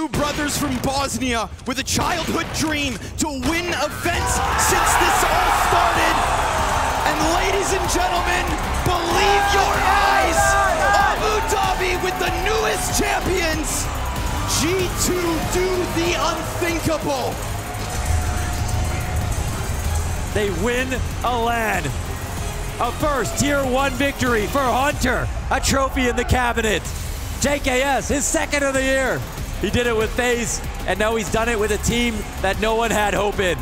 Two brothers from Bosnia with a childhood dream to win events since this all started. And ladies and gentlemen, believe your eyes, Abu Dhabi with the newest champions. G2 do the unthinkable. They win a LAN. A first Tier 1 victory for Hunter, a trophy in the cabinet. JKS, his second of the year. He did it with FaZe, and now he's done it with a team that no one had hope in.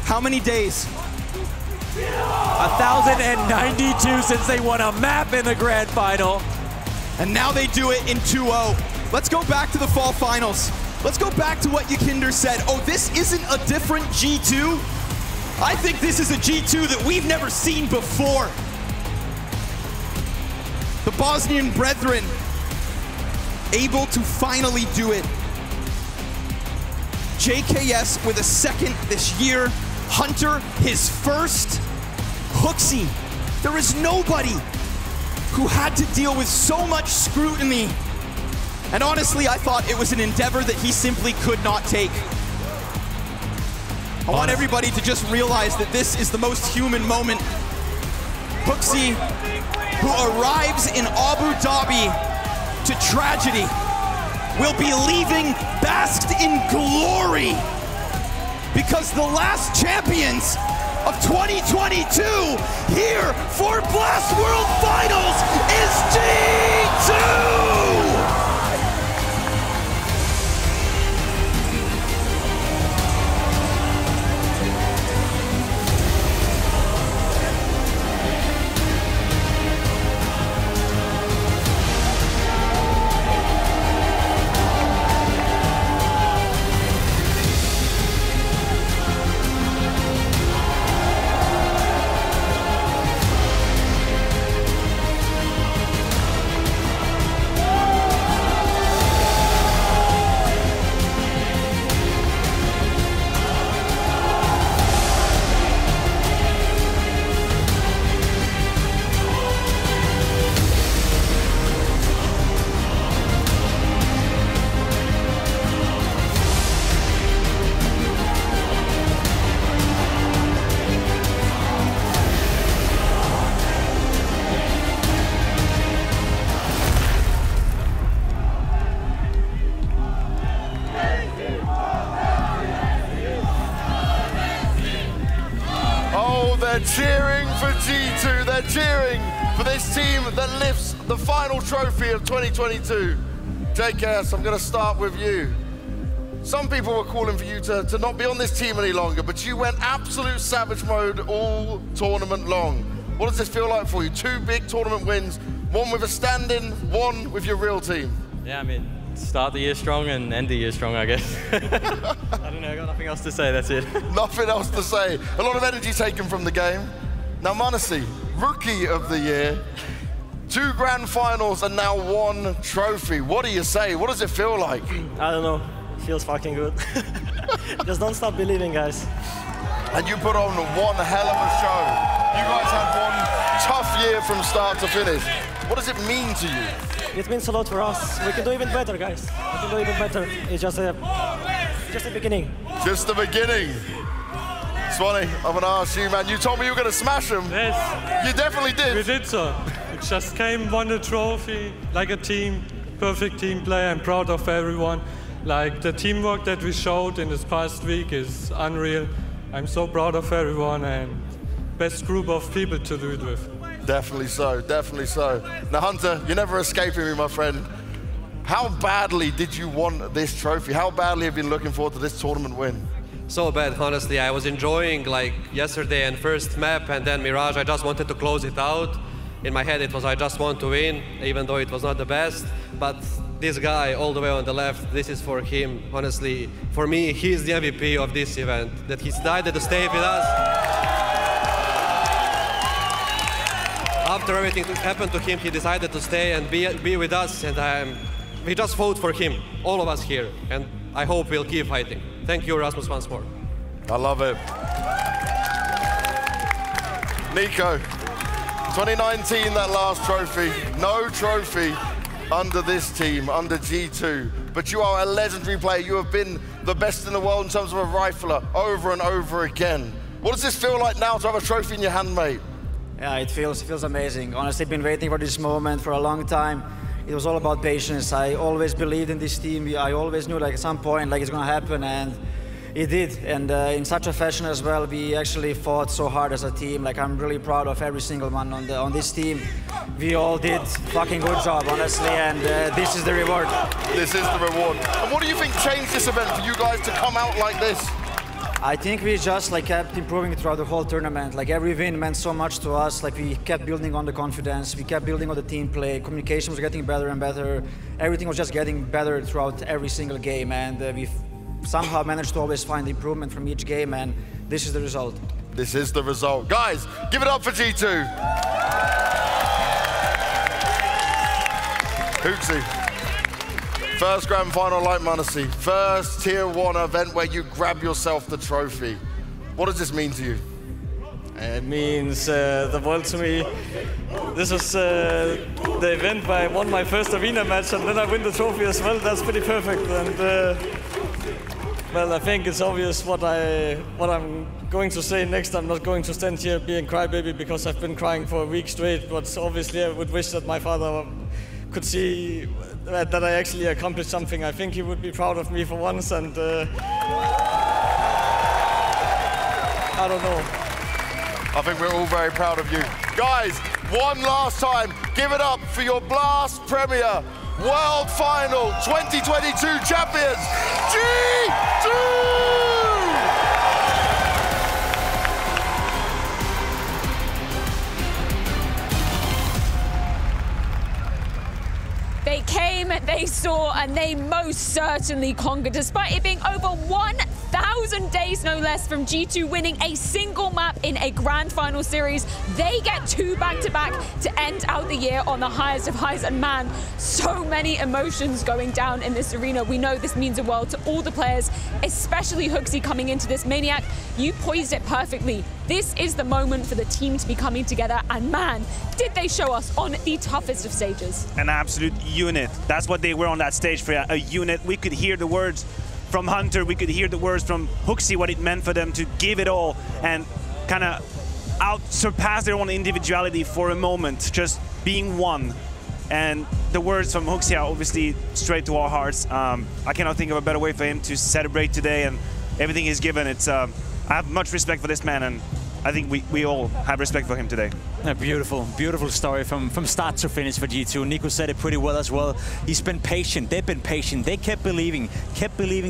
How many days? 1,092 since they won a map in the grand final. And now they do it in 2-0. Let's go back to the fall finals. Let's go back to what Yakinder said. Oh, this isn't a different G2. I think this is a G2 that we've never seen before. The Bosnian brethren able to finally do it. JKS with a second this year. Hunter, his first. Hooksy, there is nobody who had to deal with so much scrutiny. And honestly, I thought it was an endeavor that he simply could not take. I want everybody to just realize that this is the most human moment. Hooksy, who arrives in Abu Dhabi to tragedy, will be leaving basked in glory because the last champions of 2022 here for Blast World Finals is G2! They're cheering for G2. They're cheering for this team that lifts the final trophy of 2022. JKS, I'm going to start with you. Some people were calling for you to not be on this team any longer, but you went absolute savage mode all tournament long. What does this feel like for you? 2 big tournament wins, one with a stand-in, one with your real team. Yeah, I mean, start the year strong and end the year strong, I guess. I don't know, I got nothing else to say, that's it. Nothing else to say. A lot of energy taken from the game. Now, Manasi, Rookie of the Year, 2 grand finals and now 1 trophy. What do you say? What does it feel like? I don't know. It feels fucking good. Just don't stop believing, guys. And you put on one hell of a show. You guys had one tough year from start to finish. What does it mean to you? It means a lot for us. We can do even better, guys. We can do even better. It's just the beginning. Just the beginning. Swanee, I'm going to ask you, man. You told me you were going to smash them. Yes. You definitely did. We did so. We just came, won the trophy like a team. Perfect team play. I'm proud of everyone. Like, the teamwork that we showed in this past week is unreal. I'm so proud of everyone and best group of people to do it with. Definitely so, definitely so. Now, Hunter, you're never escaping me, my friend. How badly did you want this trophy? How badly have you been looking forward to this tournament win? So bad, honestly. I was enjoying like yesterday and first map and then Mirage. I just wanted to close it out. In my head it was I just want to win, even though it was not the best. But this guy all the way on the left, this is for him. Honestly, for me, he's the MVP of this event. That he's decided to stay with us. After everything happened to him, he decided to stay and be with us, and we just vote for him, all of us here, and I hope we'll keep fighting. Thank you, Rasmus, once more. I love it. Nico, 2019, that last trophy, no trophy under this team, under G2. but you are a legendary player. You have been the best in the world in terms of a rifler over and over again. What does this feel like now to have a trophy in your hand, mate? Yeah, it feels amazing. Honestly, been waiting for this moment for a long time. It was all about patience. I always believed in this team. I always knew like at some point like it's gonna happen, and it did. And in such a fashion as well. We actually fought so hard as a team. Like I'm really proud of every single one on this team. We all did fucking good job, honestly, and this is the reward. This is the reward. And what do you think changed this event for you guys to come out like this? I think we just like kept improving throughout the whole tournament. Like every win meant so much to us. Like we kept building on the confidence, we kept building on the team play. Communication was getting better and better. Everything was just getting better throughout every single game, and we somehow managed to always find improvement from each game, and this is the result. This is the result. Guys, give it up for G2. Huxi. First grand final like Manassi, first tier 1 event where you grab yourself the trophy. What does this mean to you? It means the world to me. This was the event where I won my first arena match, and then I win the trophy as well. That's pretty perfect. And well, I think it's obvious what I'm going to say next. I'm not going to stand here being crybaby because I've been crying for a week straight. But obviously, I would wish that my father could see that I actually accomplished something. I think he would be proud of me for once, and I don't know. I think we're all very proud of you. Guys, one last time, give it up for your Blast Premier World Final 2022 champions, G2! They came, they saw, and they most certainly conquered, despite it being over 1,000 days, no less, from G2 winning a single map in a grand final series. They get 2 back-to-back to end out the year on the highest of highs, and man, so many emotions going down in this arena. We know this means the world to all the players, especially Huxi coming into this. Maniac, you poised it perfectly. This is the moment for the team to be coming together, and man, did they show us on the toughest of stages. An absolute unit. That's what they were on that stage for, a unit. We could hear the words from Hunter, we could hear the words from Huxi, what it meant for them to give it all and kind of surpass their own individuality for a moment, just being one. And the words from Huxi are obviously straight to our hearts. I cannot think of a better way for him to celebrate today and everything he's given. It's I have much respect for this man, and I think we all have respect for him today. A beautiful, beautiful story from start to finish for G2. Nico said it pretty well as well. He's been patient. They've been patient. They kept believing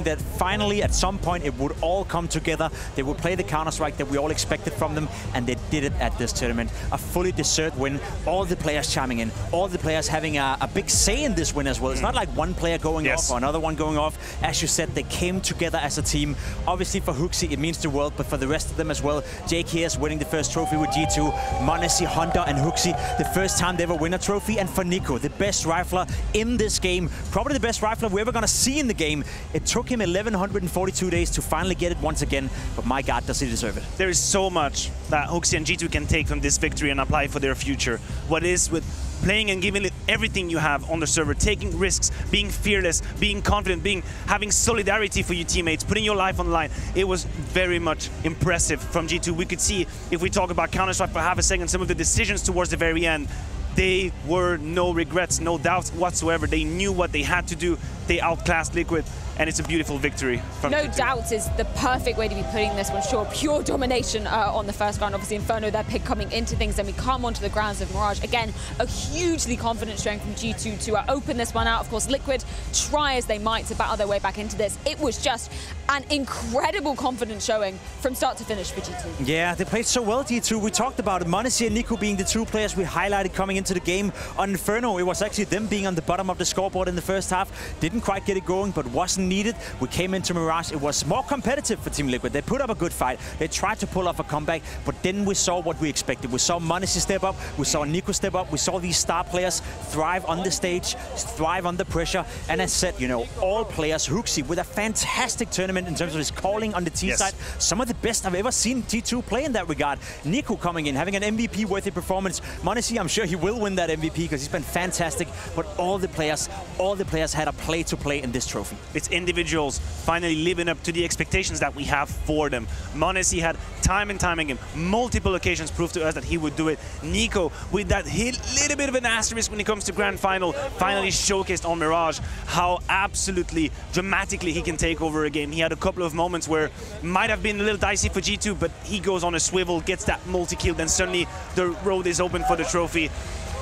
that finally at some point it would all come together. They would play the Counter-Strike that we all expected from them, and they did it at this tournament. A fully deserved win. All the players chiming in. All the players having a big say in this win as well. It's not like one player going off or another one going off. As you said, they came together as a team. Obviously for Huxi it means the world, but for the rest of them as well. JKS winning the first trophy with G2. Manassi, Hunter and Huxi, the first time they ever win a trophy. And for Nico, the best rifler in this game, probably the best rifler we're ever going to see in the game. It took him 1,142 days to finally get it once again, but my God, does he deserve it. There is so much that Huxi and G2 can take from this victory and apply for their future. What is with playing and giving it everything you have on the server, taking risks, being fearless, being confident, having solidarity for your teammates, putting your life on the line. It was very much impressive from G2. We could see, if we talk about Counter-Strike for half a second, some of the decisions towards the very end, they were no regrets, no doubts whatsoever. They knew what they had to do. They outclassed Liquid, and it's a beautiful victory from No G2. doubt is the perfect way to be putting this one. Sure, pure domination on the first round. Obviously, Inferno, their pick coming into things. Then we come onto the grounds of Mirage. Again, a hugely confident showing from G2 to open this one out. Of course, Liquid try as they might to battle their way back into this. It was just an incredible confident showing from start to finish for G2. Yeah, they played so well, G2. We talked about it. Manassi and Nico being the 2 players we highlighted coming into the game. On Inferno, it was actually them being on the bottom of the scoreboard in the first half. Didn't quite get it going, but wasn't needed. We came into Mirage. It was more competitive for Team Liquid. They put up a good fight. They tried to pull off a comeback, but then we saw what we expected. We saw Manassi step up. We saw Nico step up. We saw these star players thrive on the stage, thrive under pressure. And as said, you know, all players, Huxi with a fantastic tournament. management, in terms of his calling on the T side. Some of the best I've ever seen T2 play in that regard. Nico coming in, having an MVP-worthy performance. m0NESY, I'm sure he will win that MVP because he's been fantastic. But all the players had a play to play in this trophy. It's individuals finally living up to the expectations that we have for them. m0NESY had time and time again, multiple occasions proved to us that he would do it. Nico, with that little bit of an asterisk when it comes to Grand Final, finally showcased on Mirage how absolutely dramatically he can take over a game. He had a couple of moments where might have been a little dicey for G2, but he goes on a swivel, gets that multi-kill, then suddenly the road is open for the trophy.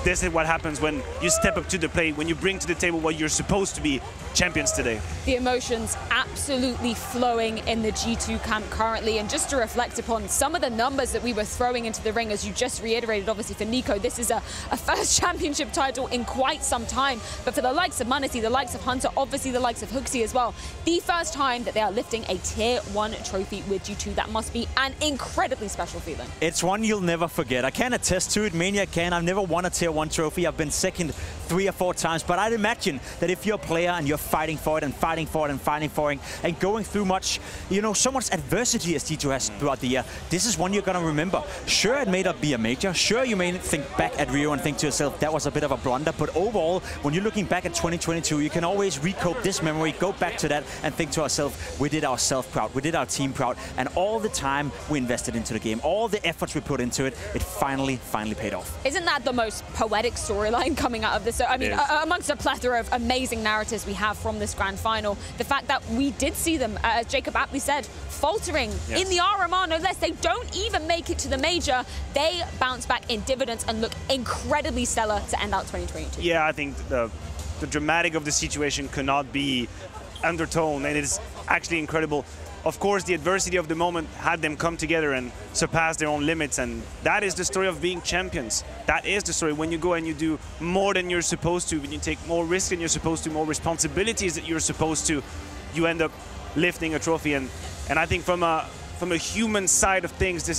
This is what happens when you step up to the plate, when you bring to the table what you're supposed to be, champions today. The emotions absolutely flowing in the G2 camp currently, and just to reflect upon some of the numbers that we were throwing into the ring, as you just reiterated, obviously for Nico, this is a first championship title in quite some time, but for the likes of m0NESY, the likes of Hunter, obviously the likes of HooXi as well, the first time that they are lifting a Tier 1 trophy with G2, that must be an incredibly special feeling. It's one you'll never forget. I can attest to it, Maniac can. I've never won a Tier 1 trophy. I've been second 3 or 4 times, but I'd imagine that if you're a player and you're fighting for it and fighting for it and fighting for it and going through much, you know, so much adversity as G2 has throughout the year, this is one you're going to remember. Sure, it may not be a major. Sure, you may think back at Rio and think to yourself, that was a bit of a blunder, but overall, when you're looking back at 2022, you can always recope this memory, go back to that and think to ourselves, we did ourselves proud, we did our team proud, and all the time we invested into the game, all the efforts we put into it, it finally paid off. Isn't that the most poetic storyline coming out of this? I mean, amongst a plethora of amazing narratives we have from this Grand Final, the fact that we did see them, as Jacob aptly said, faltering in the RMR, no less. They don't even make it to the major. They bounce back in dividends and look incredibly stellar to end out 2022. Yeah, I think the dramatic of the situation could not be undertoned, and it is actually incredible. Of course, the adversity of the moment had them come together and surpass their own limits, and that is the story of being champions. That is the story. When you go and you do more than you're supposed to, when you take more risk than you're supposed to, more responsibilities that you're supposed to, you end up lifting a trophy. And I think from a human side of things, this